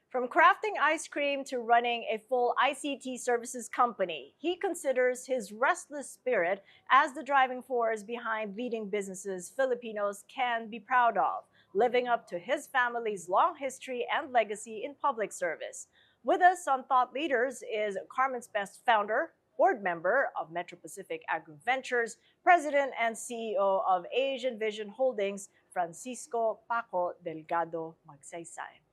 From crafting ice cream to running a full ICT services company, he considers his restless spirit as the driving force behind leading businesses Filipinos can be proud of, living up to his family's long history and legacy in public service. With us on Thought Leaders is Carmen's Best founder, board member of Metro Pacific Agro Ventures, president and CEO of Asian Vision Holdings, Francisco Paco Delgado Magsaysay.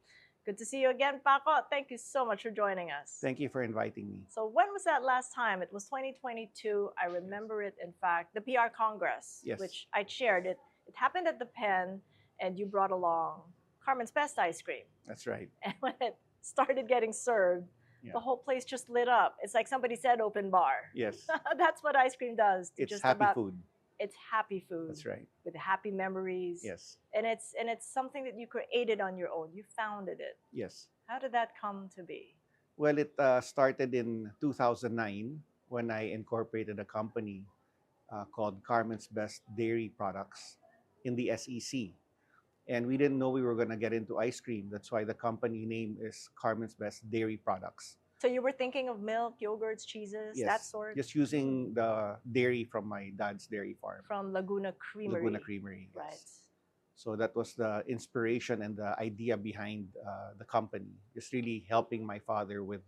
Good to see you again, Paco. Thank you so much for joining us. Thank you for inviting me. So when was that last time? It was 2022. I remember it, in fact, the PR Congress, Yes. which I chaired. It happened at the Pen, and you brought along Carmen's Best ice cream. That's right. And when it started getting served, the whole place just lit up. It's like somebody said open bar. Yes. That's what ice cream does. To It's just happy about, food. It's happy food. That's right. With happy memories. Yes. And it's something that you created on your own. You founded it. Yes. How did that come to be? Well, it started in 2009 when I incorporated a company called Carmen's Best Dairy Products in the SEC. And we didn't know we were going to get into ice cream. That's why the company name is Carmen's Best Dairy Products. So you were thinking of milk, yogurts, cheeses, Yes. that sort? Just using the dairy from my dad's dairy farm. From Laguna Creamery. Laguna Creamery. Yes. Right. So that was the inspiration and the idea behind the company. Just really helping my father with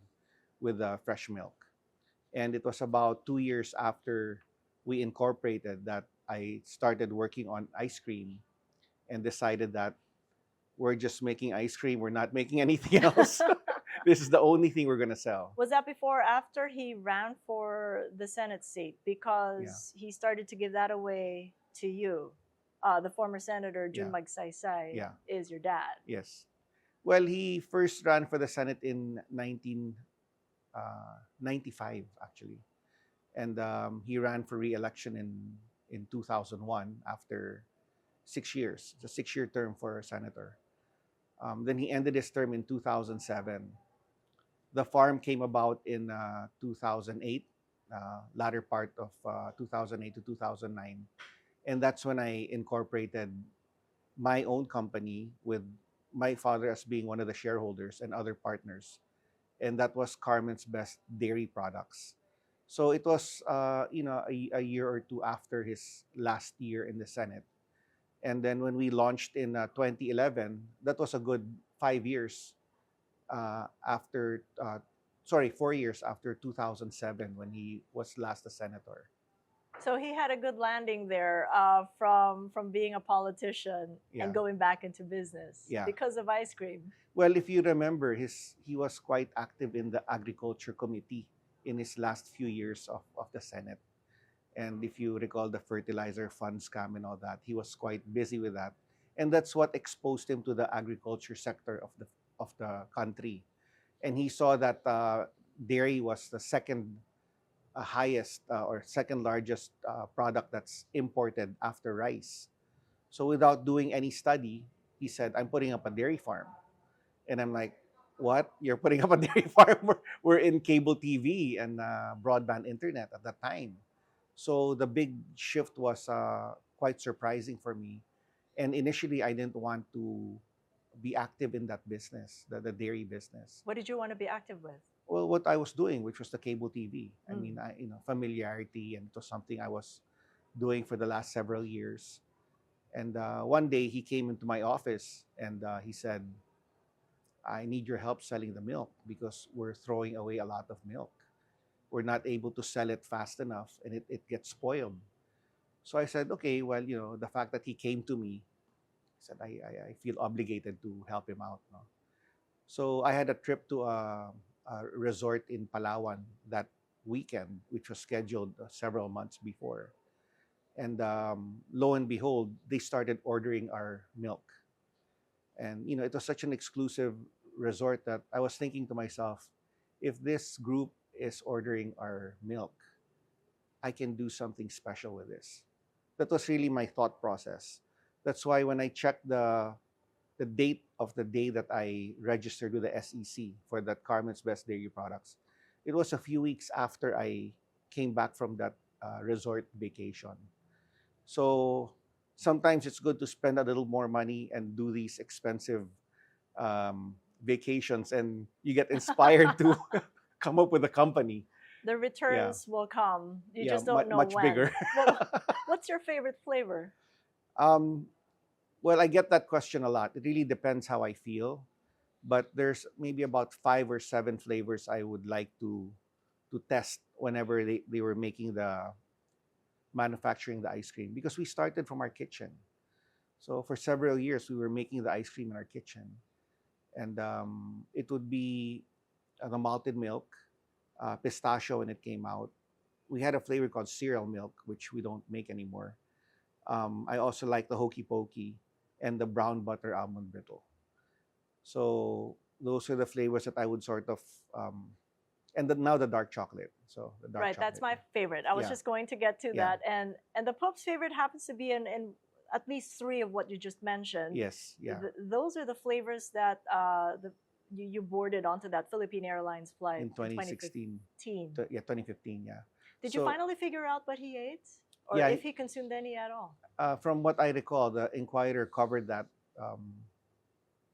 fresh milk. And it was about 2 years after we incorporated that I started working on ice cream and decided that we're just making ice cream. We're not making anything else. This is the only thing we're going to sell. Was that before or after he ran for the Senate seat? Because he started to give that away to you. The former Senator Jun Magsaysay is your dad. Yes. Well, he first ran for the Senate in 1995, actually. And he ran for re-election in 2001 after 6 years. It's a 6-year term for a senator. Then he ended his term in 2007. The farm came about in 2008, latter part of 2008 to 2009. And that's when I incorporated my own company with my father as being one of the shareholders and other partners. And that was Carmen's Best Dairy Products. So it was, a year or two after his last year in the Senate. And then when we launched in 2011, that was a good 5 years after, 4 years after 2007 when he was last a senator. So he had a good landing there from being a politician and going back into business because of ice cream. Well, if you remember, he was quite active in the Agriculture Committee in his last few years of the Senate. And if you recall the fertilizer fund scam and all that, he was quite busy with that. And that's what exposed him to the agriculture sector of the country. And he saw that dairy was the second highest or second largest product that's imported after rice. So without doing any study, he said, I'm putting up a dairy farm. And I'm like, what? You're putting up a dairy farm? We're in cable TV and broadband internet at that time. So the big shift was quite surprising for me. And initially, I didn't want to be active in that business, the dairy business. What did you want to be active with? Well, what I was doing, which was the cable TV. I mean, familiarity, and it was something I was doing for the last several years. And one day he came into my office and he said, I need your help selling the milk because we're throwing away a lot of milk. We're not able to sell it fast enough and it gets spoiled. So I said, okay, well, the fact that he came to me, I said, I feel obligated to help him out. No? So I had a trip to a resort in Palawan that weekend, which was scheduled several months before. And lo and behold, they started ordering our milk. And, it was such an exclusive resort that I was thinking to myself, if this group is ordering our milk, I can do something special with this. That was really my thought process. That's why when I checked the date of the day that I registered with the SEC for that Carmen's Best Dairy Products, it was a few weeks after I came back from that resort vacation. So sometimes it's good to spend a little more money and do these expensive vacations, and you get inspired to come up with a company. The Yeah, returns will come. You yeah, just don't know much when. bigger. What's your favorite flavor? um, well, I get that question a lot. It really depends how I feel, but there's maybe about 5 or 7 flavors I would like to test whenever they were making the manufacturing the ice cream, because we started from our kitchen. So for several years we were making the ice cream in our kitchen, and it would be the malted milk, pistachio when it came out. We had a flavor called cereal milk, which we don't make anymore. I also like the hokey pokey and the brown butter almond brittle. So those are the flavors that I would sort of, and now the dark chocolate. So the dark Right, that's chocolate. my favorite. I was Yeah, just going to get to yeah, that, and the Pope's favorite happens to be in at least three of what you just mentioned. yes, yeah. Those are the flavors that you boarded onto that Philippine Airlines flight In in 2016, 2015. yeah, 2015, yeah. Did you So finally figure out what he ate, or yeah, if he consumed any at all? from what I recall, the Inquirer covered that, um,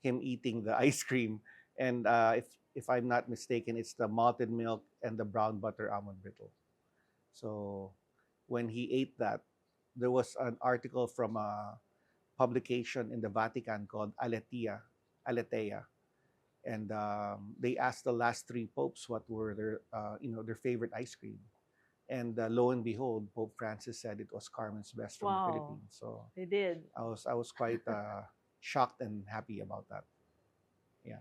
him eating the ice cream, and if I'm not mistaken, it's the malted milk and the brown butter almond brittle. So when he ate that, there was an article from a publication in the Vatican called Aletheia, and they asked the last 3 popes what were their their favorite ice cream, and lo and behold, Pope Francis said it was Carmen's best from the Wow, Philippines. So they did. I was quite shocked and happy about that. Yeah,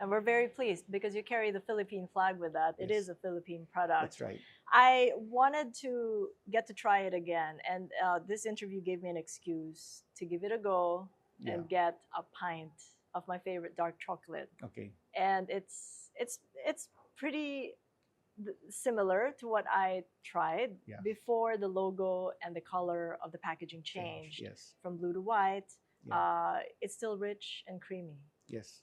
And we're very pleased because you carry the Philippine flag with that. It is yes, a Philippine product. that's right. I wanted to get to try it again, and this interview gave me an excuse to give it a go Yeah. and get a pint of my favorite dark chocolate. Okay. And it's pretty similar to what I tried Yeah. before the logo and the color of the packaging Change. changed Yes. from blue to white. Yeah. It's still rich and creamy. Yes.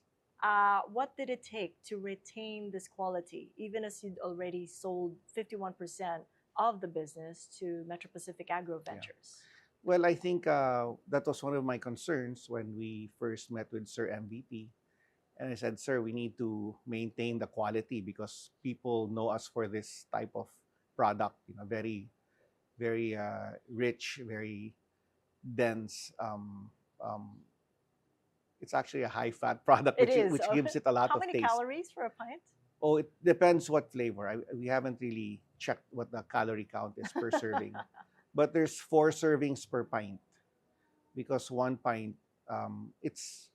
What did it take to retain this quality, even as you'd already sold 51% of the business to Metro Pacific Agro Ventures? Well, I think that was one of my concerns when we first met with Sir MVP. And I said, Sir, we need to maintain the quality because people know us for this type of product, very, very rich, very dense. It's actually a high fat product, It is. which gives it a lot How of many taste. calories for a pint? Oh, it depends what flavor. We haven't really checked what the calorie count is per serving, but there's 4 servings per pint, because one pint, it's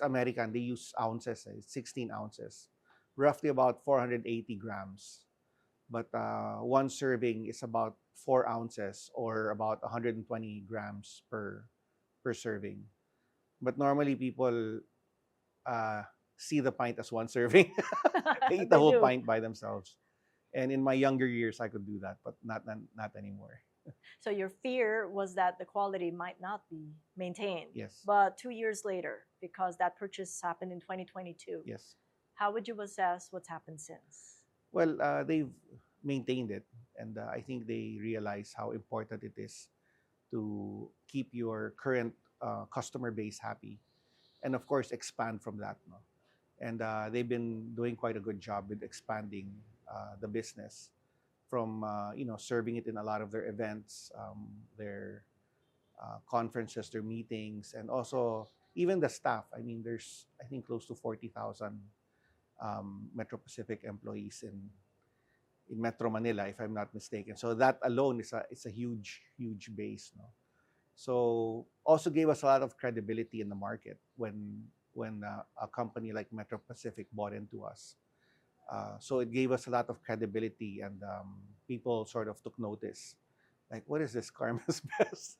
American. They use ounces. It's 16 ounces, roughly about 480 grams. But one serving is about 4 ounces, or about 120 grams per serving. But normally people uh, see the pint as one serving. They eat the They whole do. pint by themselves. And in my younger years, I could do that, but not anymore. So your fear was that the quality might not be maintained. Yes. But 2 years later, because that purchase happened in 2022, Yes. how would you assess what's happened since? Well, they've maintained it, and I think they realize how important it is to keep your current customer base happy, and of course expand from that. No? And they've been doing quite a good job with expanding the business from serving it in a lot of their events, their conferences, their meetings, and also even the staff. I mean, there's I think close to 40,000 Metro Pacific employees in Metro Manila, if I'm not mistaken. So that alone is a huge base, no. So also gave us a lot of credibility in the market when a company like Metro Pacific bought into us. So it gave us a lot of credibility, and people sort of took notice. Like, what is this Carmen's Best?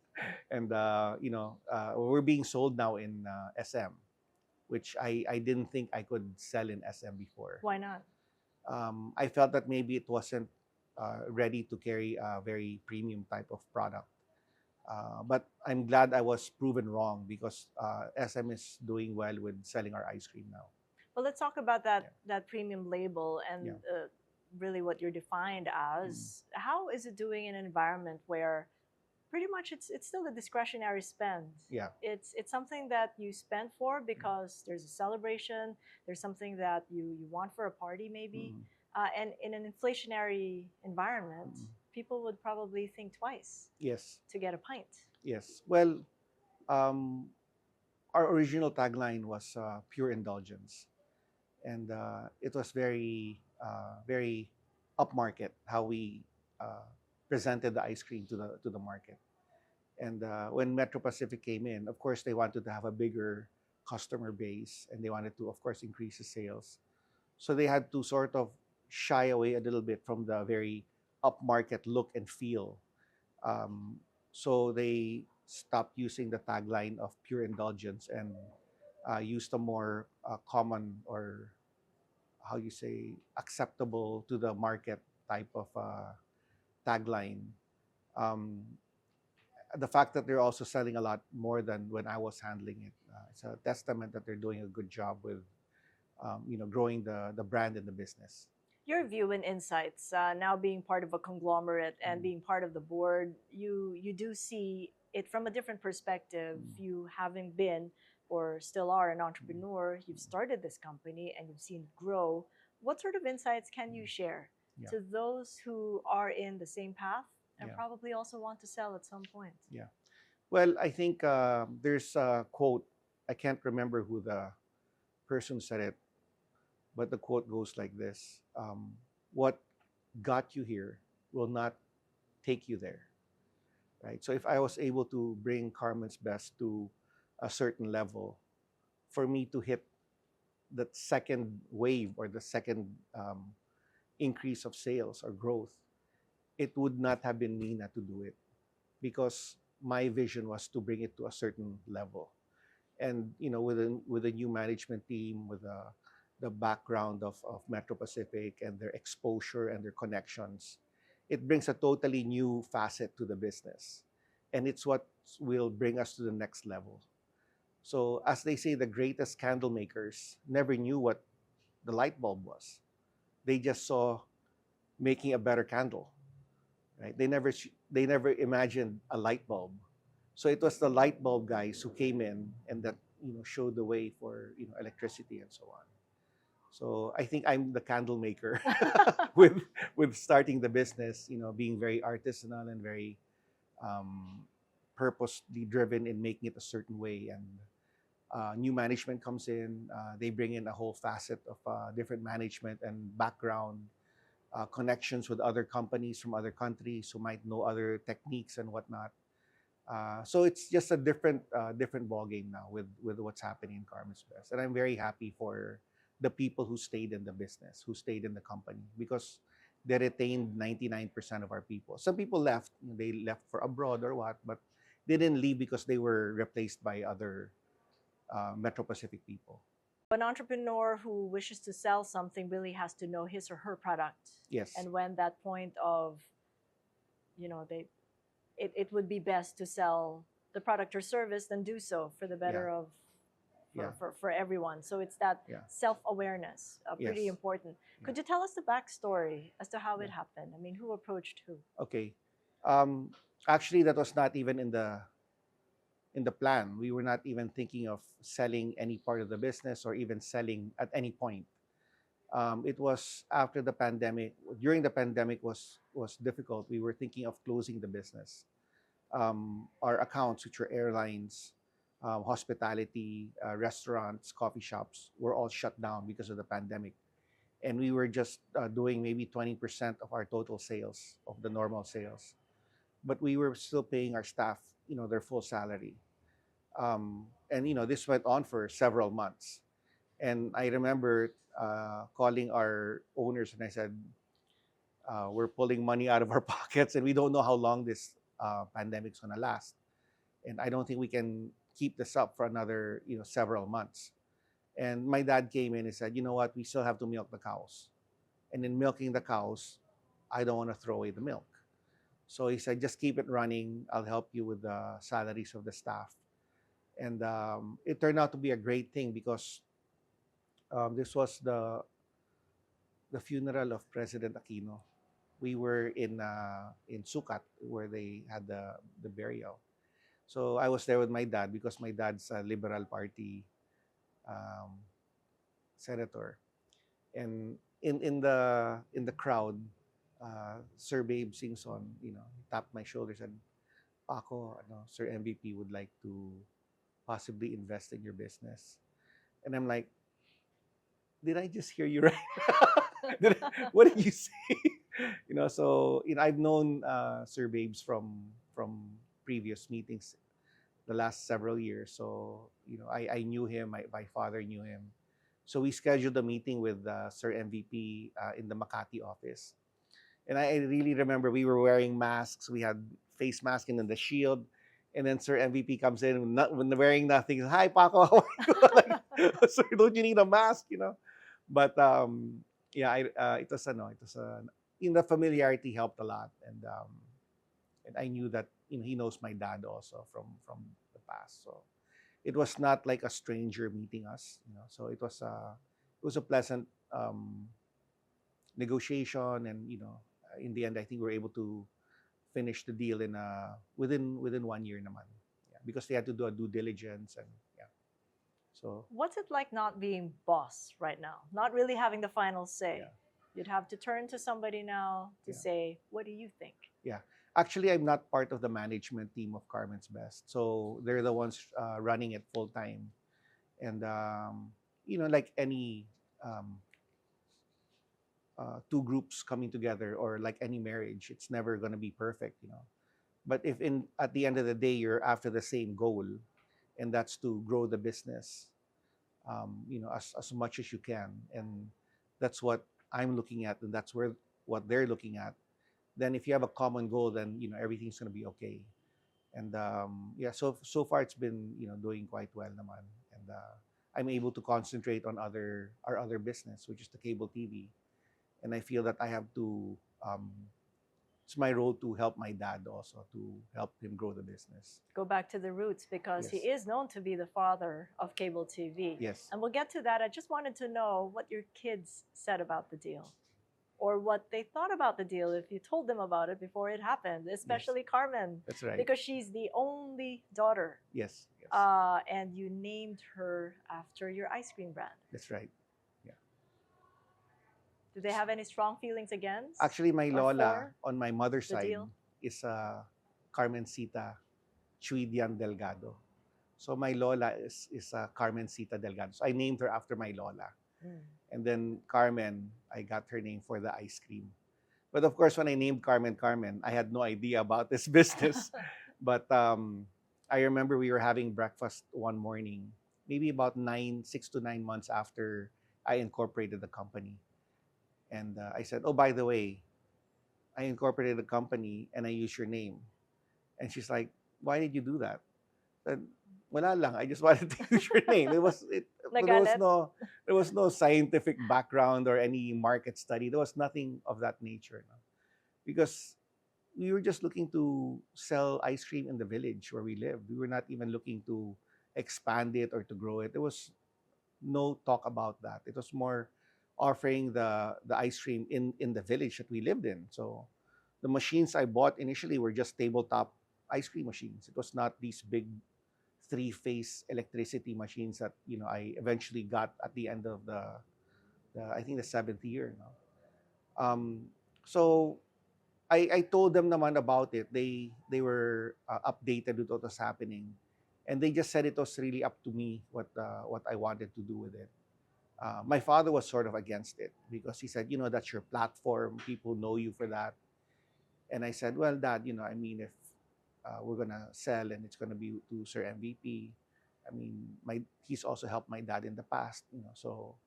And we're being sold now in SM, which I didn't think I could sell in SM before. Why not? I felt that maybe it wasn't ready to carry a very premium type of product. But I'm glad I was proven wrong, because SM is doing well with selling our ice cream now. Well, let's talk about that premium label and Yeah. really what you're defined as. How is it doing in an environment where pretty much it's still a discretionary spend. Yeah. It's something that you spend for because there's a celebration, there's something that you want for a party maybe. Mm. And in an inflationary environment, Mm. people would probably think twice Yes. to get a pint. Yes. Well, um, our original tagline was pure indulgence, and it was very upmarket how we uh, presented the ice cream to the market. And when Metro Pacific came in, of course, they wanted to have a bigger customer base, and they wanted to, of course, increase the sales. So they had to sort of shy away a little bit from the very upmarket look and feel. Um, so they stopped using the tagline of pure indulgence and used a more common, or how you say, acceptable to the market type of tagline. Um, the fact that they're also selling a lot more than when I was handling it, it's a testament that they're doing a good job with growing the brand and the business. Your view and insights, now being part of a conglomerate and Mm. being part of the board, you do see it from a different perspective. Mm. You having been or still are an Mm. entrepreneur, you've started this company and you've seen it grow. What sort of insights can you share Yeah. to those who are in the same path and Yeah. probably also want to sell at some point? Yeah. Well, I think there's a quote. I can't remember who the person said it, but the quote goes like this: "What got you here will not take you there." Right. So if I was able to bring Carmen's best to a certain level, for me to hit that second wave or the second increase of sales or growth, it would not have been me not to do it, because my vision was to bring it to a certain level. And with a new management team, with the background of Metro Pacific and their exposure and their connections, it brings a totally new facet to the business, and it's what will bring us to the next level. So as they say, the greatest candle makers never knew what the light bulb was. They just saw making a better candle, right? They never imagined a light bulb. So it was the light bulb guys who came in and that showed the way for electricity and so on. So I think I'm the candle maker with starting the business, being very artisanal and very purposely driven in making it a certain way. And new management comes in, they bring in a whole facet of different management and background, connections with other companies from other countries who might know other techniques and whatnot. So it's just a different ball game now with what's happening in Carmen's Best, and I'm very happy for the people who stayed in the business, who stayed in the company, because they retained 99% of our people. Some people left; they left for abroad or what, but they didn't leave because they were replaced by other Metro Pacific people. An entrepreneur who wishes to sell something really has to know his or her product. Yes. And when that point of, they it would be best to sell the product or service than do so for the better Yeah. of Yeah. for everyone. So it's that Yeah. self-awareness, pretty Yes. important. Yeah. Could you tell us the backstory as to how it Yeah. happened? I mean, who approached who? Okay. Um, Actually, that was not even in the plan. We were not even thinking of selling any part of the business or even selling at any point. It was after the pandemic. During the pandemic was difficult. We were thinking of closing the business. Our accounts, which were airlines, hospitality, restaurants, coffee shops, were all shut down because of the pandemic. And we were just doing maybe 20% of our total sales, of the normal sales. But we were still paying our staff, their full salary. And this went on for several months. And I remember calling our owners, and I said, we're pulling money out of our pockets, and we don't know how long this pandemic's gonna last. And I don't think we can keep this up for another, several months. And my dad came in and said, you know what, we still have to milk the cows. And in milking the cows, I don't want to throw away the milk. So he said, just keep it running. I'll help you with the salaries of the staff. And it turned out to be a great thing, because this was the funeral of President Aquino. we were in Sukat where they had the burial. So I was there with my dad because my dad's a Liberal Party um, senator, and in the crowd, Sir Babe Singson, he tapped my shoulder, said, "Paco, Sir MVP would like to possibly invest in your business," and I'm like, "Did I just hear you right? What did you say?" So I've known Sir Babes from previous meetings the last several years. So I knew him. My father knew him. So we scheduled a meeting with Sir MVP in the Makati office. And I really remember we were wearing masks. We had face mask and then the shield. And then Sir MVP comes in when wearing nothing. Hi, Paco. How are you? Like, Sir, don't you need a mask? But yeah, it was the familiarity helped a lot, and I knew that he knows my dad also from the past. So it was not like a stranger meeting us. So it was a pleasant negotiation, and in the end, I think we were able to finish the deal in within 1 year naman. Yeah, because they had to do a due diligence, and yeah. So What's it like not being boss right now? Not really having the final say. yeah, You'd have to turn to somebody now to yeah, say, what do you think? yeah. Actually, I'm not part of the management team of Carmen's Best, so they're the ones running it full time, and like any um, two groups coming together, or like any marriage, it's never going to be perfect. But if in at the end of the day you're after the same goal, and that's to grow the business, as much as you can, and that's what I'm looking at, and that's where what they're looking at. Then if you have a common goal, then everything's going to be okay. And yeah, so far it's been doing quite well naman, and I'm able to concentrate on our other business, which is the cable TV, and I feel that I have to. It's my role to help my dad also, to help him grow the business. Go back to the roots because he Yes. is known to be the father of cable TV. Yes. And we'll get to that. I just wanted to know what your kids said about the deal or what they thought about the deal if you told them about it before it happened, especially Carmen, That's right. because she's the only daughter. Yes. Yes. And you named her after your ice cream brand. That's right. Do they have any strong feelings against? Actually, my or lola for on my mother's the side deal? is Carmencita Chuidian Delgado. So my lola is Carmencita Delgado. So I named her after my lola. Mm. And then Carmen, I got her name for the ice cream. But of course, when I named Carmen, I had no idea about this business. But I remember we were having breakfast one morning, maybe about 6 to 9 months after I incorporated the company. And I said, "Oh, by the way, I incorporated the company and I used your name." And she's like, "Why did you do that?" I said, "Wala lang. I just wanted to use your name." Nagalit? There was no scientific background or any market study. There was nothing of that nature, no? Because we were just looking to sell ice cream in the village where we lived. We were not even looking to expand it or to grow it. There was no talk about that. It was more offering the ice cream in the village that we lived in. So the machines I bought initially were just tabletop ice cream machines. It was not these big three-phase electricity machines that I eventually got at the end of the I think the seventh year. No? So I told them naman about it. They were updated with what was happening, and they just said it was really up to me what I wanted to do with it. My father was sort of against it because he said, that's your platform. People know you for that. And I said, well, Dad, I mean, if we're gonna sell and it's gonna be to Sir MVP, I mean, he's also helped my dad in the past, So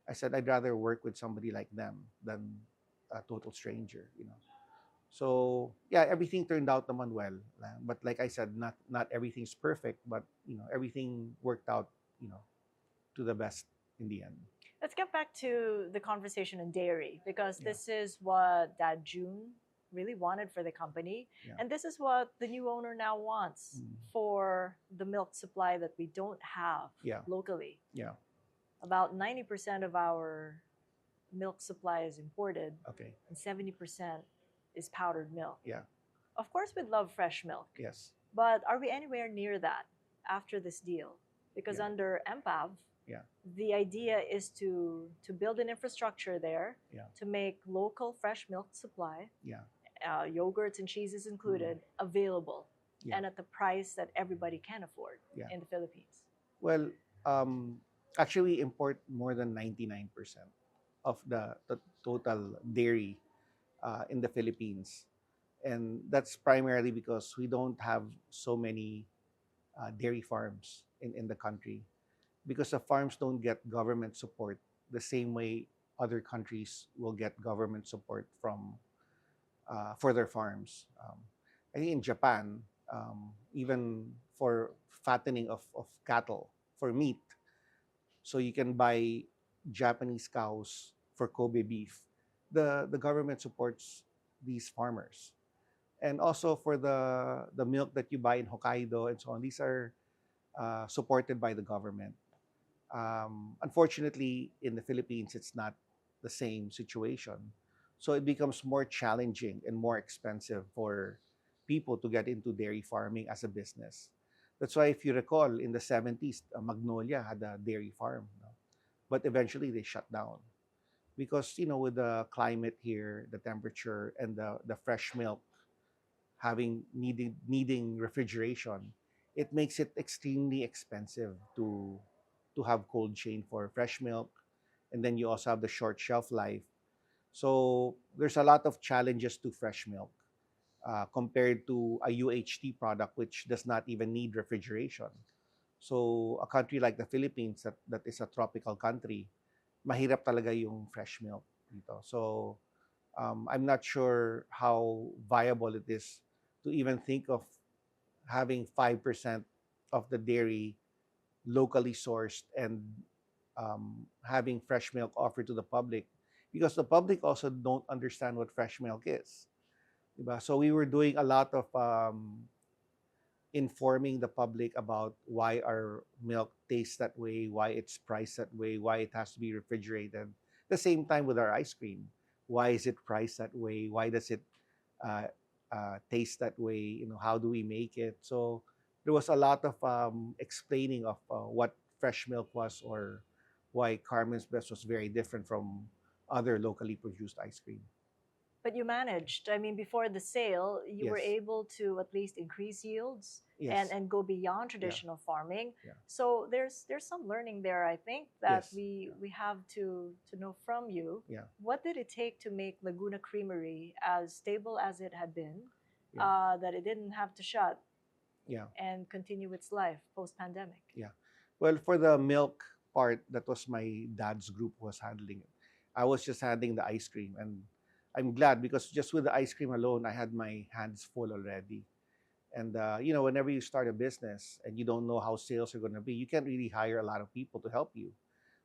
I said I'd rather work with somebody like them than a total stranger. So yeah, everything turned out naman well. But like I said, not everything's perfect, but everything worked out, to the best in the end. Let's get back to the conversation in dairy because Yeah. this is what Dad June really wanted for the company. Yeah. And this is what the new owner now wants for the milk supply that we don't have Yeah. locally. Yeah. About 90% of our milk supply is imported Okay. and 70% is powdered milk. Yeah. Of course, we'd love fresh milk, Yes. but are we anywhere near that after this deal? Because Yeah. under MPAV, Yeah. the idea is to build an infrastructure there Yeah. to make local fresh milk supply, Yeah. yogurts and cheeses included, available Yeah. and at the price that everybody can afford Yeah. in the Philippines. Well, um, actually, we import more than 99% of the total dairy in the Philippines. And that's primarily because we don't have so many dairy farms in the country. Because the farms don't get government support the same way other countries will get government support from for their farms. I think in Japan, even for fattening of cattle for meat, so you can buy Japanese cows for Kobe beef. The government supports these farmers, and also for the milk that you buy in Hokkaido and so on. These are supported by the government. Unfortunately, in the Philippines, it's not the same situation. So it becomes more challenging and more expensive for people to get into dairy farming as a business. That's why, if you recall, in the 70s, Magnolia had a dairy farm, no? But eventually they shut down because, with the climate here, the temperature, and the fresh milk needing refrigeration, it makes it extremely expensive to have cold chain for fresh milk, and then you also have the short shelf life. So there's a lot of challenges to fresh milk compared to a UHT product, which does not even need refrigeration. So a country like the Philippines, that is a tropical country, mahirap talaga yung fresh milk dito. So I'm not sure how viable it is to even think of having 5% of the dairy locally sourced and having fresh milk offered to the public, because the public also don't understand what fresh milk is. Diba? So we were doing a lot of informing the public about why our milk tastes that way, why it's priced that way, why it has to be refrigerated. The same time with our ice cream. Why is it priced that way? Why does it uh, taste that way? How do we make it? So there was a lot of explaining of what fresh milk was, or why Carmen's Best was very different from other locally produced ice cream. But you managed. I mean, before the sale, you were Yes. able to at least increase yields Yes. and go beyond Yeah. traditional farming. Yeah. So there's some learning there, I think, that Yes. we have to know from you. Yeah. What did it take to make Laguna Creamery as stable as it had been, Yeah. that it didn't have to shut Yeah. and continue its life post-pandemic? Yeah. Well, for the milk part, that was my dad's group who was handling it. I was just handling the ice cream, and I'm glad because just with the ice cream alone, I had my hands full already. And whenever you start a business and you don't know how sales are going to be, you can't really hire a lot of people to help you.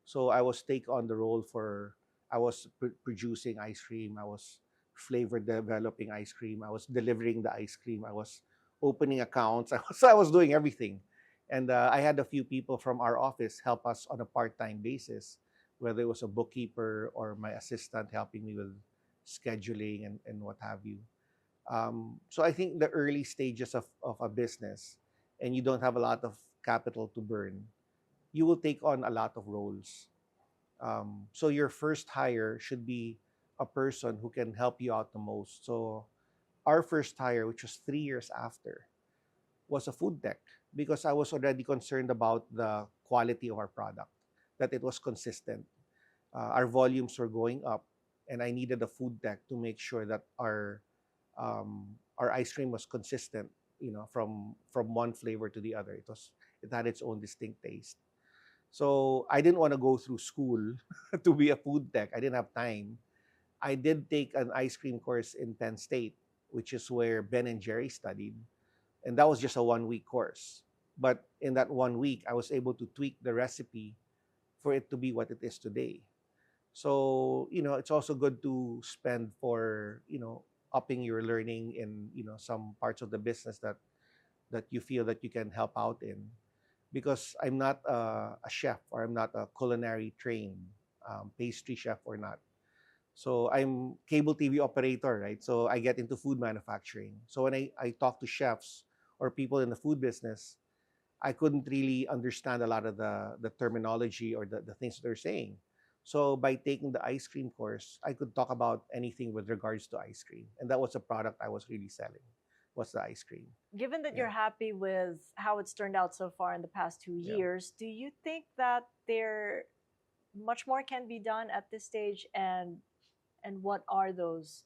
So I was take on the role for I was producing ice cream, I was flavor developing ice cream, I was delivering the ice cream, I was opening accounts, I was doing everything. And I had a few people from our office help us on a part-time basis, whether it was a bookkeeper or my assistant helping me with scheduling and what have you. So I think the early stages of a business, and you don't have a lot of capital to burn, you will take on a lot of roles. So your first hire should be a person who can help you out the most. So our first hire, which was 3 years after, was a food tech, because I was already concerned about the quality of our product, that it was consistent. Our volumes were going up, and I needed a food tech to make sure that our ice cream was consistent, from one flavor to the other. It had its own distinct taste. So I didn't want to go through school to be a food tech. I didn't have time. I did take an ice cream course in Penn State, which is where Ben and Jerry studied, and that was just a 1 week course. But in that 1 week, I was able to tweak the recipe for it to be what it is today. So, it's also good to spend for, upping your learning in, some parts of the business that you feel that you can help out in. Because I'm not a chef, or I'm not a culinary trained pastry chef or not. So I'm cable TV operator, right? So I get into food manufacturing. So when I talk to chefs or people in the food business, I couldn't really understand a lot of the terminology or the things they're saying. So by taking the ice cream course, I could talk about anything with regards to ice cream. And that was a product I was really selling, was the ice cream. Given that Yeah. you're happy with how it's turned out so far in the past two Yeah. years, do you think that there much more can be done at this stage, and what are those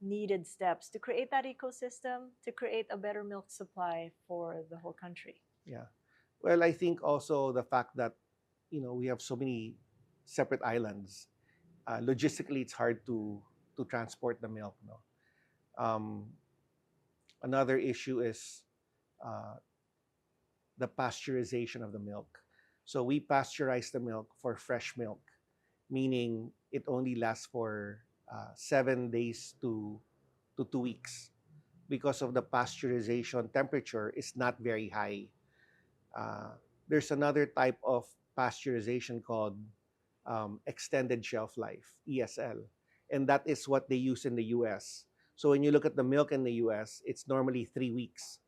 needed steps to create that ecosystem, to create a better milk supply for the whole country? Yeah. Well, I think also the fact that, we have so many separate islands. Logistically, it's hard to transport the milk. No. Um, Another issue is uh, the pasteurization of the milk. So we pasteurize the milk for fresh milk, meaning it only lasts for 7 days to 2 weeks because of the pasteurization temperature is not very high. Uh, there's another type of pasteurization called extended shelf life, ESL, and that is what they use in the US. So when you look at the milk in the US, it's normally 3 weeks,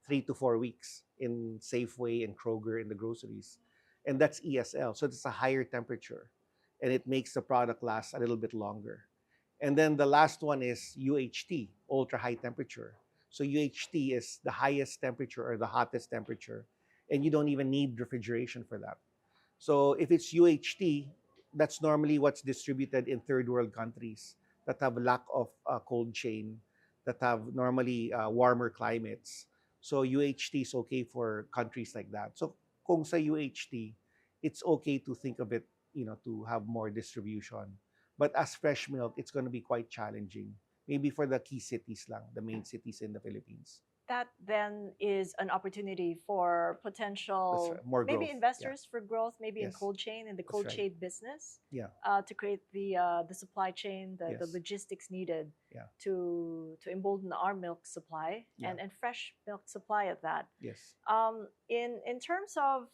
3 to 4 weeks in Safeway and Kroger in the groceries, and that's ESL. So it's a higher temperature, and it makes the product last a little bit longer. And then the last one is UHT, ultra high temperature. So UHT is the highest temperature or the hottest temperature, and you don't even need refrigeration for that. So if it's UHT, that's normally what's distributed in third world countries that have lack of cold chain, that have normally warmer climates. So UHT is okay for countries like that. So kung sa UHT, it's okay to think of it, to have more distribution. But as fresh milk, it's going to be quite challenging. Maybe for the key cities lang, the main cities in the Philippines. That then is an opportunity for That's potential right. More maybe growth. Yeah. investors for growth, maybe in Yes. cold chain, in the That's cold right. chain business, Yeah. to create the supply chain, the Yes. logistics needed Yeah. to embolden our milk supply, Yeah. and fresh milk supply at that. Yes. In terms of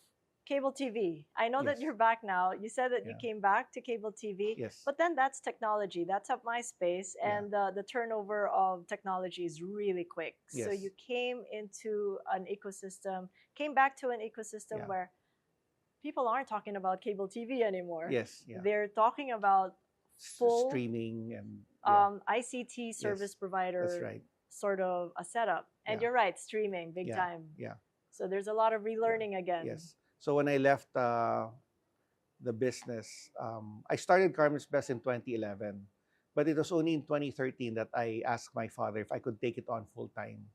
cable TV, I know that Yes. you're back now. You said that you Yeah. came back to cable TV, Yes. but then that's technology. That's up my space, Yeah. and the turnover of technology is really quick. So Yes. you came into an ecosystem, came back to an ecosystem Yeah. where people aren't talking about cable TV anymore. Yes. Yeah. They're talking about full Streaming and yeah. ICT service Yes. That's provider right. sort of a setup. And Yeah. you're right, streaming big Yeah. time. Yeah. So there's a lot of Yeah. relearning again. Yes. So when I left the business, I started Carmen's Best in 2011, but it was only in 2013 that I asked my father if I could take it on full time.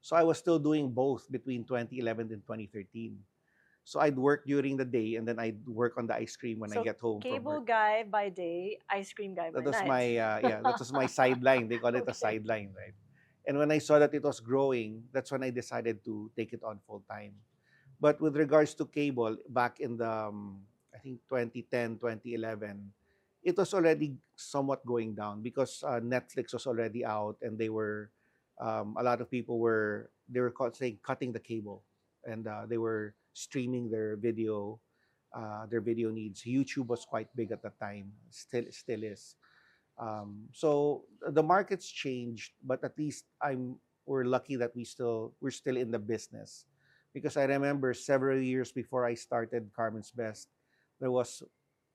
So I was still doing both between 2011 and 2013. So I'd work during the day and then I'd work on the ice cream when I So get home from cable work. guy by day, ice cream guy by That was night. my that was my sideline. They call it a Okay. sideline, right? And when I saw that it was growing, that's when I decided to take it on full time. But with regards to cable, back in the I think 2010, 2011, it was already somewhat going down because Netflix was already out, and they were a lot of people were saying cutting the cable, and they were streaming their video needs. YouTube was quite big at the time, still is. So the market's changed, but at least we're lucky that we're still in the business, because I remember several years before I started Carmen's Best, there was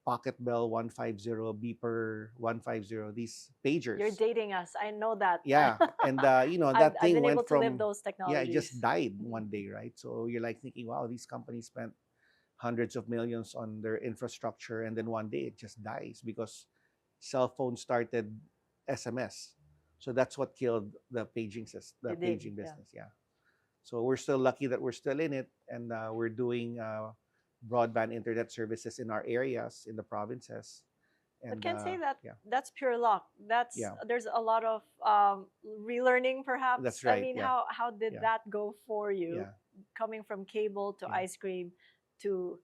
Pocket Bell 150, Beeper 150, these pagers. You're dating us. I know that. Yeah, and I've that thing been able went to live from those yeah, technologies. it just died one day, right? So you're like thinking, wow, these companies spent hundreds of millions on their infrastructure, and then one day it just dies because cell phones started SMS. So that's what killed the the It did, paging yeah. business. Yeah. So we're still lucky that we're still in it, and we're doing broadband internet services in our areas in the provinces. But And can't say that yeah, that's pure luck. yeah, There's a lot of relearning, perhaps. that's I right. mean, Yeah, how did yeah, that go for you, yeah, coming from cable to yeah, ice cream to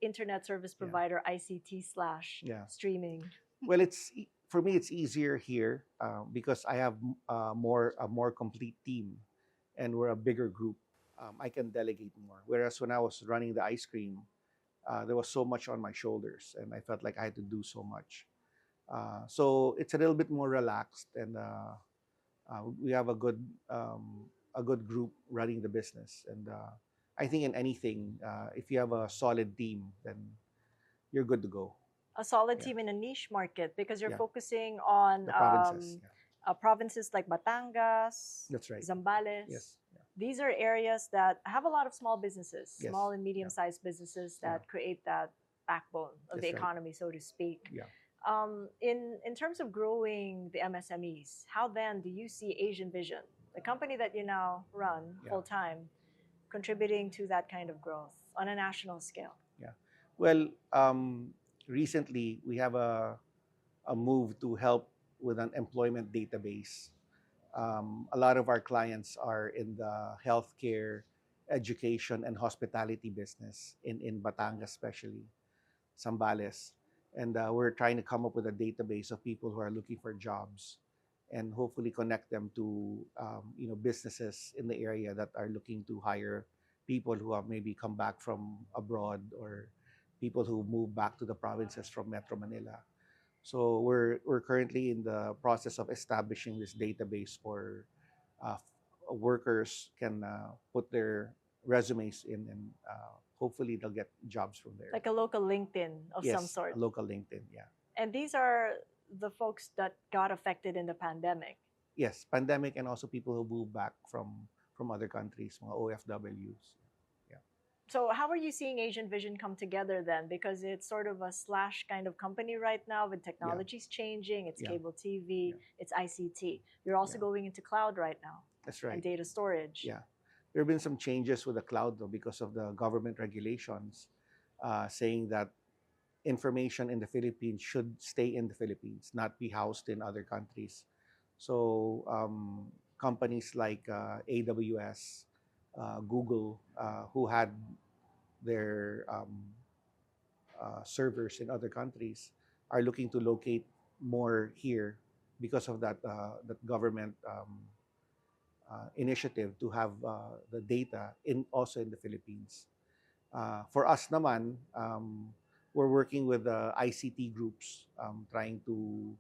internet service yeah, provider, ICT slash yeah. streaming? Well, for me, it's easier here because I have a more complete team, and we're a bigger group. I can delegate more. Whereas when I was running the ice cream, there was so much on my shoulders, and I felt like I had to do so much. So it's a little bit more relaxed, and we have a good group running the business. And I think in anything, if you have a solid team, then you're good to go. A solid Yeah, team in a niche market because you're yeah. focusing on The provinces. Yeah, provinces like Batangas, that's right. Zambales. Yes. These are areas that have a lot of small businesses, Yeah. Yes. small and Yeah. medium-sized businesses Yeah. that create that backbone of the That's right. economy, so to speak. Yeah. In terms of growing the MSMEs, how then do you see Asian Vision, the company that you now run Yeah. full time, contributing to that kind of growth on a national scale? Yeah. Well, recently we have a move to help with an employment database. A lot of our clients are in the healthcare, education, and hospitality business in Batangas, especially Zambales. And we're trying to come up with a database of people who are looking for jobs, and hopefully connect them to businesses in the area that are looking to hire people who have maybe come back from abroad, or people who move back to the provinces from Metro Manila. So we're currently in the process of establishing this database for workers can put their resumes in, and hopefully they'll get jobs from there. Like a local LinkedIn of some Yes, sort. a local LinkedIn. Yeah. And these are the folks that got affected in the pandemic. Yes, pandemic, and also people who moved back from other countries, mga OFWs. Yeah. So how are you seeing Asian Vision come together then? Because it's sort of a slash kind of company right now with technologies changing. It's Yeah. cable TV, Yeah. it's ICT. You're also Yeah. going into cloud right now That's and right. data storage. Yeah. There have been some changes with the cloud, though, because of the government regulations saying that information in the Philippines should stay in the Philippines, not be housed in other countries. So companies like AWS, Google, who had their servers in other countries, are looking to locate more here because of that government initiative to have the data also in the Philippines. For us naman, we're working with the ICT groups, trying to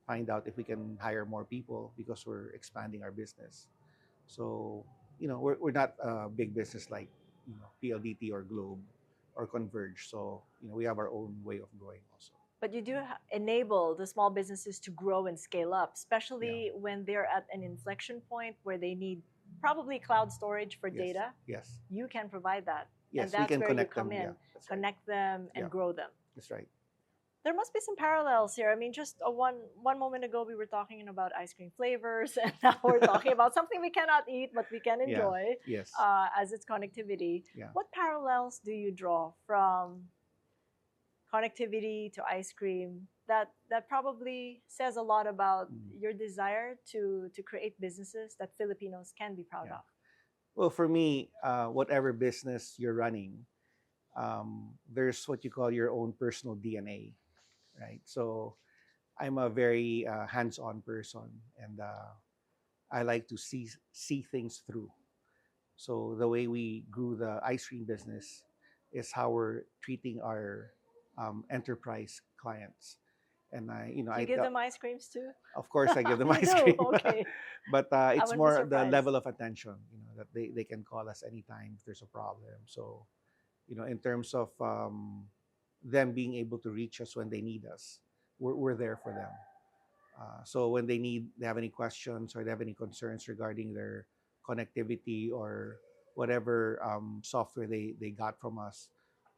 find out if we can hire more people because we're expanding our business. So, we're not a big business like, PLDT or Globe or Converge. So, we have our own way of growing also. But you do enable the small businesses to grow and scale up, especially when they're at an inflection point where they need probably cloud storage for Yes. data. Yes. You can provide that. Yes, and that's we can where connect you come them. in, Yeah, that's right. connect them, and Yeah. grow them. That's right. There must be some parallels here. I mean, just one moment ago we were talking about ice cream flavors, and now we're talking about something we cannot eat but we can enjoy Yes. as its connectivity. Yeah. What parallels do you draw from connectivity to ice cream that probably says a lot about your desire to create businesses that Filipinos can be proud of? Well, for me, whatever business you're running, there's what you call your own personal DNA, right? So I'm a very hands-on person, and I like to see things through. So the way we grew the ice cream business is how we're treating our enterprise clients. And Do you give them ice creams too? Of course, I give them You ice do? cream. Okay. But it's wouldn't be more the surprised. level of attention, that they can call us anytime if there's a problem. So, in terms of them being able to reach us when they need us, we're there for them. So when they have any questions or they have any concerns regarding their connectivity or whatever software they got from us,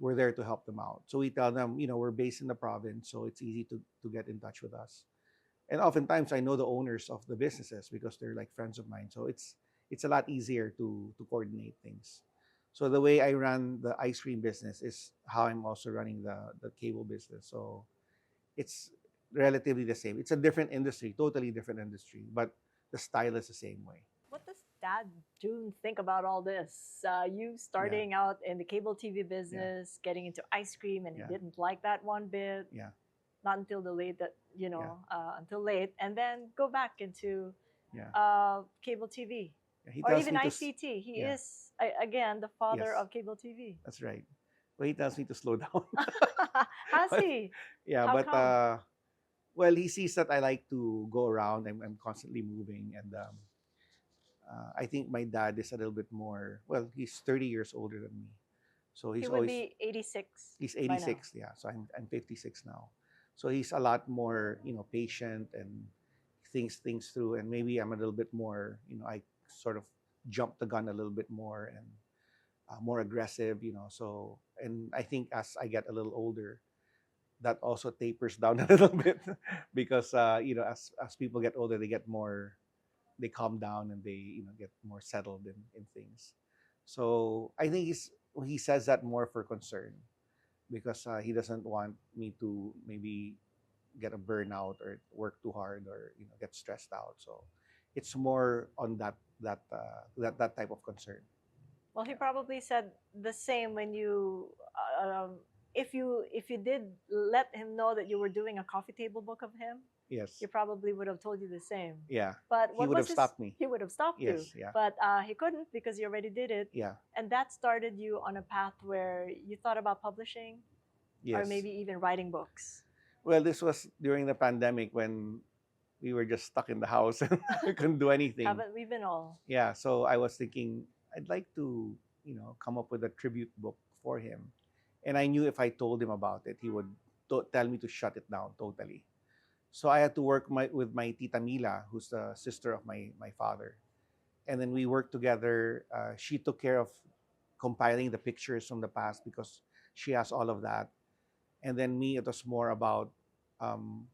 we're there to help them out. So we tell them, we're based in the province, so it's easy to get in touch with us. And oftentimes I know the owners of the businesses because they're like friends of mine. So it's a lot easier to coordinate things. So the way I run the ice cream business is how I'm also running the cable business. So it's relatively the same. It's a different industry, totally different industry, but the style is the same way. What does Dad June think about all this? You starting out in the cable TV business, getting into ice cream, and he didn't like that one bit. Yeah. Not until the late that until late, and then go back into cable TV or even ICT. He is again the father of cable TV. That's right. But he tells me to slow down. Has he? Yeah, How but come? Well, he sees that I like to go around. I'm constantly moving, and I think my dad is a little bit more. Well, he's 30 years older than me, so He he's would always be 86 he's by now. 86. Yeah, so I'm 56 now, so he's a lot more, patient and thinks things through. And maybe I'm a little bit more, I sort of jump the gun a little bit more and more aggressive, So, and I think as I get a little older, that also tapers down a little bit because as people get older, they calm down and they get more settled in things. So I think he says that more for concern because he doesn't want me to maybe get a burnout or work too hard or get stressed out. So it's more on that type of concern. Well, he probably said the same when if you did let him know that you were doing a coffee table book of him, Yes. he probably would have told you the same. Yeah. But He what would was have stopped me. He would have stopped you. Yes. Yeah. But he couldn't because you already did it. Yeah. And that started you on a path where you thought about publishing or Yes. maybe even writing books. Well, this was during the pandemic when we were just stuck in the house and we couldn't do anything. Haven't we been all? Yeah, so I was thinking I'd like to, come up with a tribute book for him. And I knew if I told him about it, he would tell me to shut it down totally. So I had to work with my tita Mila, who's the sister of my father. And then we worked together. She took care of compiling the pictures from the past because she has all of that. And then me, it was more about um,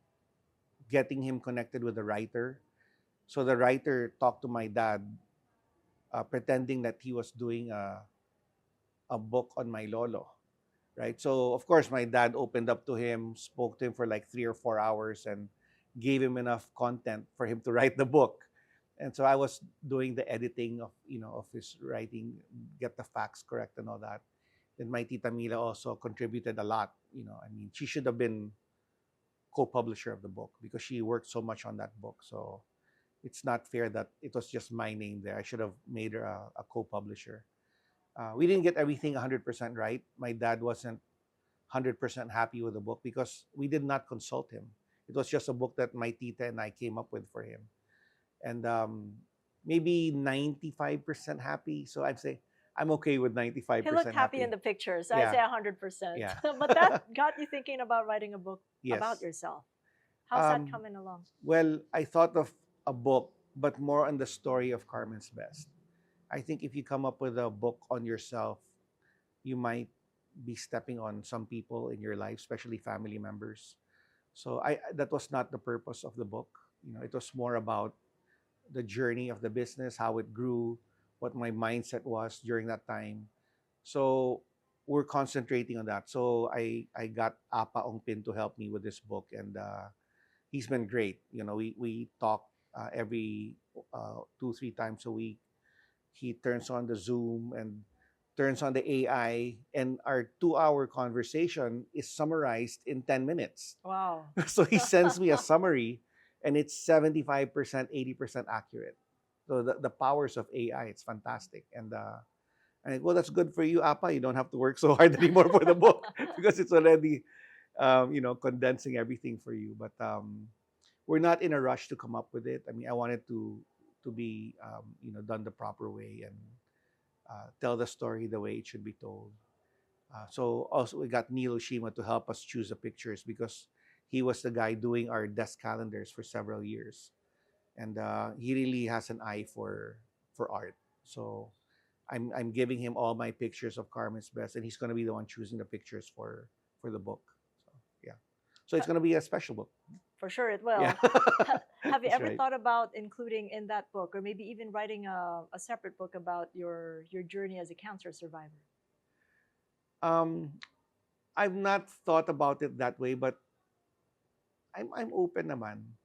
getting him connected with the writer. So the writer talked to my dad, pretending that he was doing a book on my lolo, right? So of course my dad opened up to him, spoke to him for like 3 or 4 hours, and gave him enough content for him to write the book. And so I was doing the editing of his writing, get the facts correct and all that. Then my tita Mila also contributed a lot. I mean, she should have been co-publisher of the book because she worked so much on that book. So it's not fair that it was just my name there. I should have made her a co-publisher. We didn't get everything 100% right. My dad wasn't 100% happy with the book because we did not consult him. It was just a book that my tita and I came up with for him. And maybe 95% happy. So I'd say I'm okay with 95% He looked happy in the pictures. So Yeah. I'd say 100%. Yeah. But that got you thinking about writing a book Yes. about yourself. How's that coming along? Well, I thought of a book, but more on the story of Carmen's best. I think if you come up with a book on yourself, you might be stepping on some people in your life, especially family members. So that was not the purpose of the book. It was more about the journey of the business, how it grew, what my mindset was during that time. So we're concentrating on that. So I got Apa Ongpin to help me with this book, and he's been great. We talk every 2-3 times a week. He turns on the Zoom and turns on the AI, and our 2-hour conversation is summarized in 10 minutes. Wow. So he sends me a summary, and it's 75%, 80% accurate. So the powers of AI, it's fantastic. And well, that's good for you, Apa. You don't have to work so hard anymore for the book because it's already, condensing everything for you. But we're not in a rush to come up with it. I mean, I wanted to be, done the proper way and tell the story the way it should be told. So also we got Neil Oshima to help us choose the pictures because he was the guy doing our desk calendars for several years, and he really has an eye for art. So I'm giving him all my pictures of Carmen's best, and he's going to be the one choosing the pictures for the book. So yeah, so it's going to be a special book. For sure it will. Yeah. Have you That's ever right. thought about including in that book, or maybe even writing a separate book about your journey as a cancer survivor? I've not thought about it that way, but I'm open naman.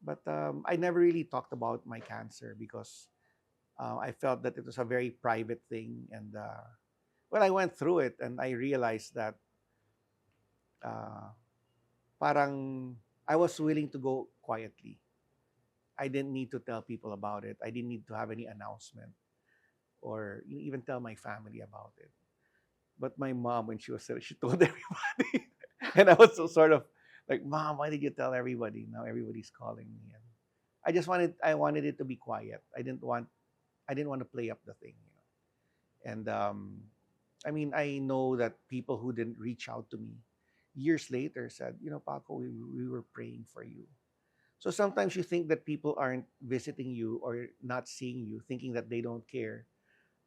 But I never really talked about my cancer because I felt that it was a very private thing, and well, I went through it and I realized that parang I was willing to go quietly. I didn't need to tell people about it. I didn't need to have any announcement or even tell my family about it. But my mom, when she was sick, she told everybody, and I was so sort of Like, Mom, why did you tell everybody? Now everybody's calling me, and I wanted it to be quiet. I didn't want to play up the thing, you know. And I mean, I know that people who didn't reach out to me years later said, you know, Paco, we were praying for you. So sometimes you think that people aren't visiting you or not seeing you, thinking that they don't care,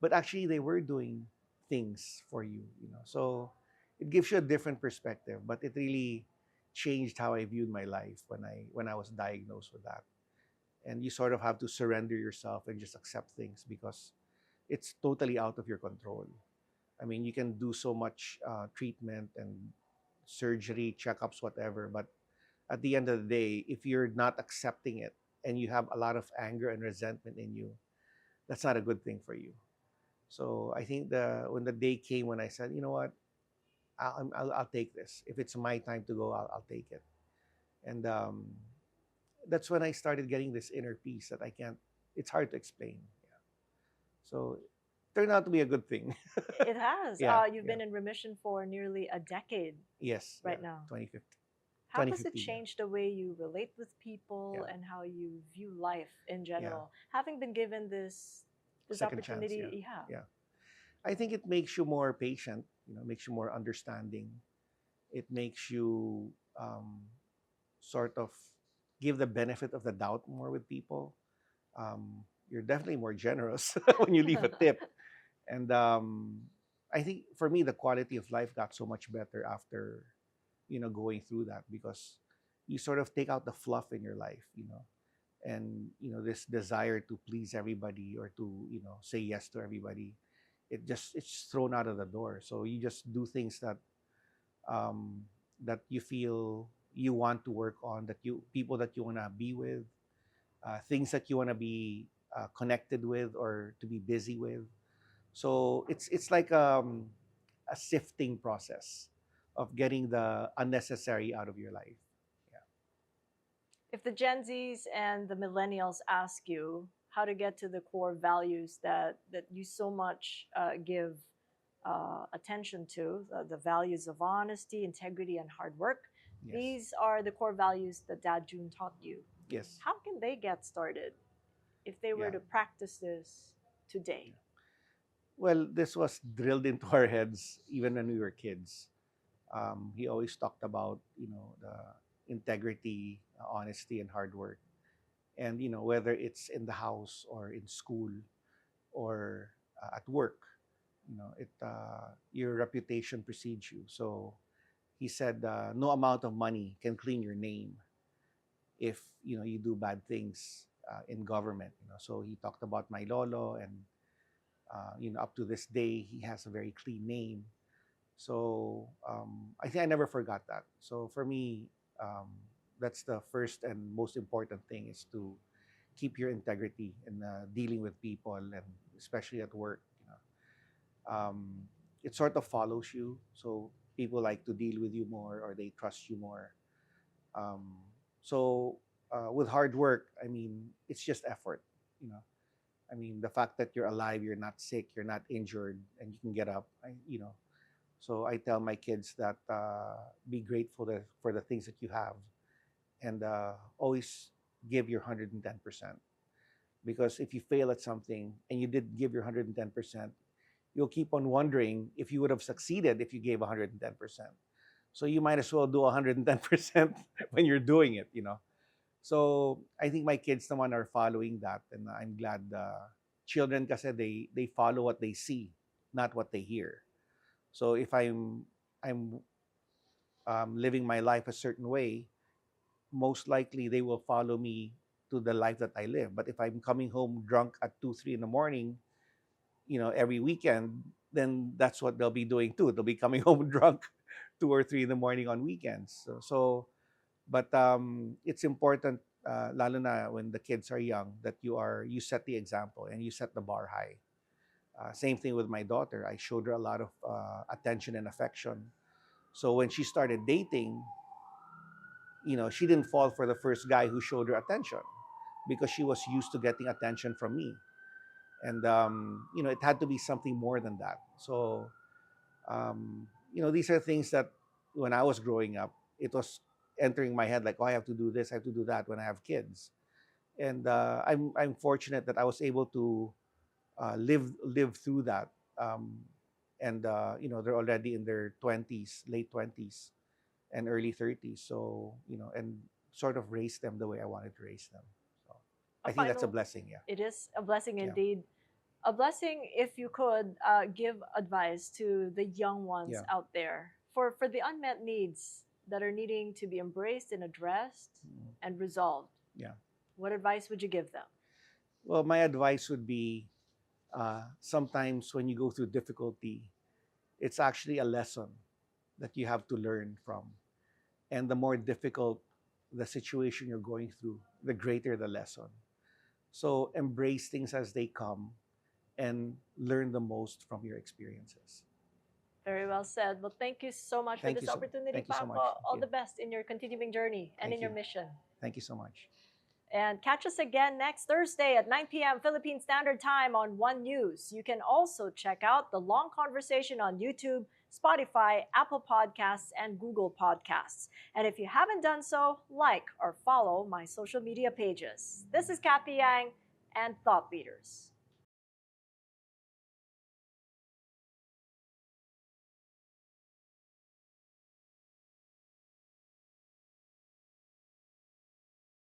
but actually they were doing things for you, you know. So it gives you a different perspective, but it really changed how I viewed my life when I was diagnosed with that. And you sort of have to surrender yourself and just accept things because it's totally out of your control. I mean, you can do so much treatment and surgery, checkups, whatever, but at the end of the day, if you're not accepting it and you have a lot of anger and resentment in you, that's not a good thing for you. So I think when the day came when I said, you know what, I'll take this. If it's my time to go, I'll take it. And that's when I started getting this inner peace that I can't. It's hard to explain. Yeah. So turned out to be a good thing. It has. Yeah, You've yeah. been in remission for nearly a decade Yes, right yeah. now. 2015. How has it 2015. Yeah. changed the way you relate with people Yeah. and how you view life in Yeah. general? Having been given this Second chance. Yeah. opportunity, yeah. Yeah. I think it makes you more patient. You know, makes you more understanding. It makes you sort of give the benefit of the doubt more with people. You're definitely more generous when you leave a tip. And I think for me, the quality of life got so much better after, you know, going through that because you sort of take out the fluff in your life, you know, and, you know, this desire to please everybody or to, you know, say yes to everybody. It's thrown out of the door. So you just do things um, that you feel you want to work on, that you people that you want to be with, things that you want to be connected with or to be busy with. So it's like a sifting process of getting the unnecessary out of your life. Yeah. If the Gen Zs and the millennials ask you how to get to the core values that you so much give attention to, the values of honesty, integrity, and hard work, Yes. these are the core values that Dad June taught you. Yes. How can they get started if they were Yeah. to practice this today? Well, this was drilled into our heads even when we were kids. He always talked about, you know, the integrity, honesty, and hard work. And, you know, whether it's in the house or in school or at work, you know, your reputation precedes you. So he said, no amount of money can clean your name if, you know, you do bad things in government. You know, so he talked about my lolo, and you know, up to this day, he has a very clean name. So I think I never forgot that. So for me, that's the first and most important thing is to keep your integrity in dealing with people and especially at work. You know, it sort of follows you. So people like to deal with you more or they trust you more. Um, so with hard work, I mean, it's just effort. You know, I mean, the fact that you're alive, you're not sick, you're not injured, and you can get up. You know, so I tell my kids that be grateful for the things that you have, and always give your 110%. Because if you fail at something and you did give your 110%, you'll keep on wondering if you would have succeeded if you gave 110%. So you might as well do 110% when you're doing it, you know. So I think my kids naman are following that, and I'm glad. Children kasi they follow what they see, not what they hear. So if I'm living my life a certain way, most likely they will follow me to the life that I live. But if I'm coming home drunk at 2, 3 in the morning, you know, every weekend, then that's what they'll be doing too. They'll be coming home drunk 2 or 3 in the morning on weekends. But it's important, lalo na when the kids are young, that you set the example and you set the bar high. Same thing with my daughter. I showed her a lot of attention and affection. So when she started dating, you know, she didn't fall for the first guy who showed her attention because she was used to getting attention from me. And, you know, it had to be something more than that. So, you know, these are things that when I was growing up, it was entering my head like, oh, I have to do this, I have to do that when I have kids. And I'm fortunate that I was able to live through that. And they're already in their 20s, late 20s, and early 30s. So and sort of raise them the way I wanted to raise them. So A I think that's a final, blessing. Yeah. it is a blessing Yeah. indeed. A blessing if you could give advice to the young ones Yeah. out there for the unmet needs that are needing to be embraced and addressed and resolved. Yeah. What advice would you give them? Well, my advice would be sometimes when you go through difficulty, it's actually a lesson that you have to learn from. And the more difficult the situation you're going through, the greater the lesson. So embrace things as they come and learn the most from your experiences. Very well said. Well, thank you so much for Thank this you so, opportunity, thank you so much. Paco. All Thank the you. best in your continuing journey and Thank in your you. mission. Thank you so much. And catch us again next Thursday at 9 p.m. Philippine Standard Time on One News. You can also check out the long conversation on YouTube, Spotify, Apple Podcasts, and Google Podcasts. And if you haven't done so, like or follow my social media pages. This is Cathy Yang and Thought Leaders.